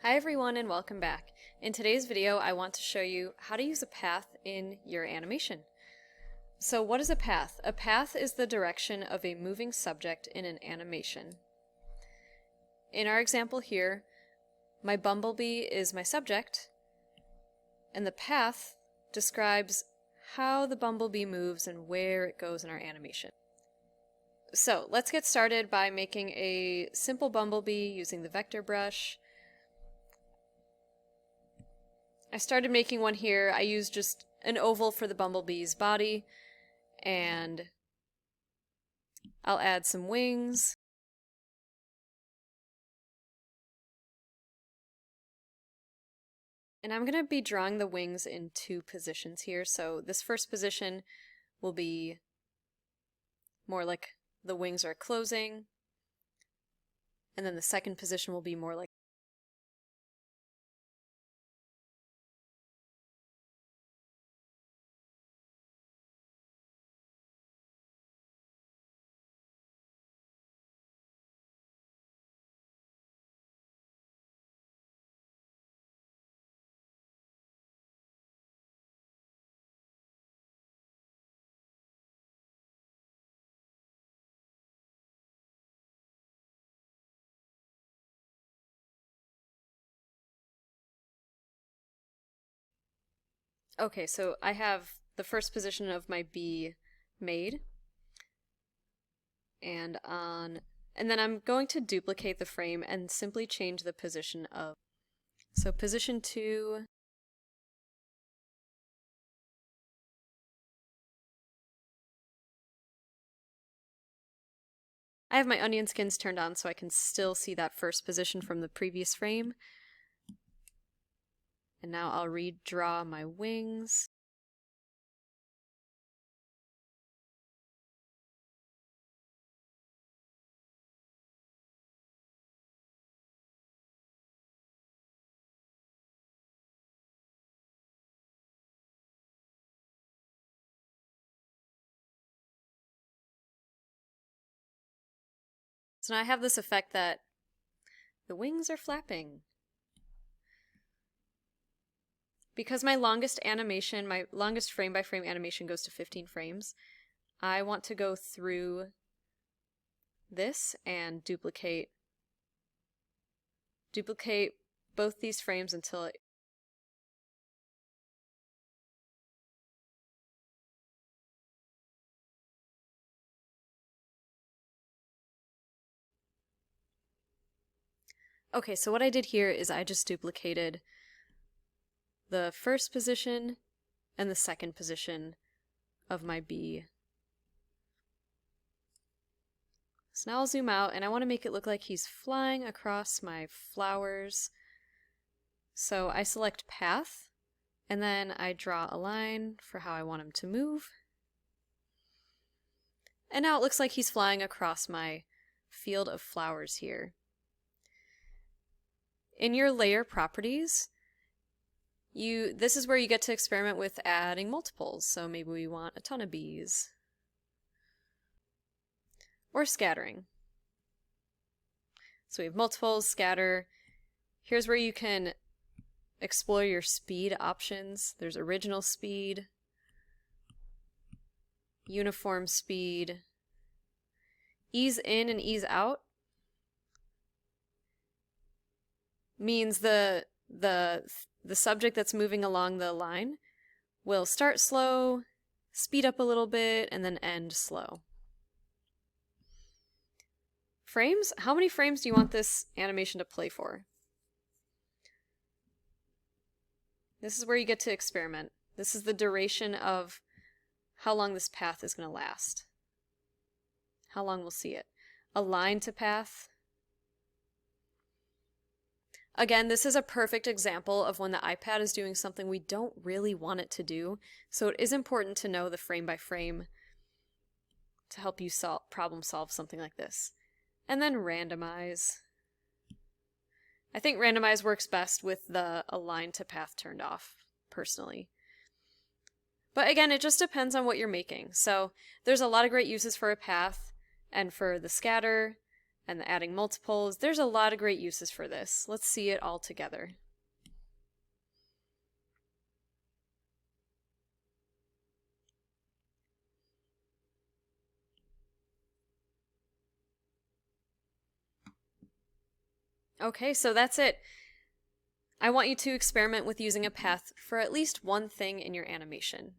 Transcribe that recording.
Hi everyone and welcome back. In today's video I want to show you how to use a path in your animation. So what is a path? A path is the direction of a moving subject in an animation. In our example here, my bumblebee is my subject, and the path describes how the bumblebee moves and where it goes in our animation. So let's get started by making a simple bumblebee using the vector brush. I started making one here. I used just an oval for the bumblebee's body, and I'll add some wings. And I'm going to be drawing the wings in two positions here. So this first position will be more like the wings are closing, and then the second position will be more like okay, so I have the first position of my bee made, and then I'm going to duplicate the frame and simply change the position of. So position 2, I have my onion skins turned on so I can still see that first position from the previous frame. And now I'll redraw my wings. So now I have this effect that the wings are flapping. Because my longest animation, my longest frame by frame animation goes to 15 frames, I want to go through this and duplicate both these frames until it Okay, so what I did here is I just duplicated the first position and the second position of my bee. So now I'll zoom out, and I want to make it look like he's flying across my flowers. So I select path, and then I draw a line for how I want him to move. And now it looks like he's flying across my field of flowers here. In your layer properties, this is where you get to experiment with adding multiples. So maybe we want a ton of bees. Or scattering. So we have multiples, scatter. Here's where you can explore your speed options. There's original speed, uniform speed, ease in and ease out means the subject that's moving along the line will start slow, speed up a little bit, and then end slow. Frames? How many frames do you want this animation to play for? This is where you get to experiment. This is the duration of how long this path is going to last. How long we'll see it. Align to path. Again, this is a perfect example of when the iPad is doing something we don't really want it to do, so it is important to know the frame by frame to help you problem solve something like this. And then randomize. I think randomize works best with the align to path turned off, personally. But again, it just depends on what you're making. So there's a lot of great uses for a path and for the scatter and the adding multiples. There's a lot of great uses for this. Let's see it all together. Okay, so that's it. I want you to experiment with using a path for at least one thing in your animation.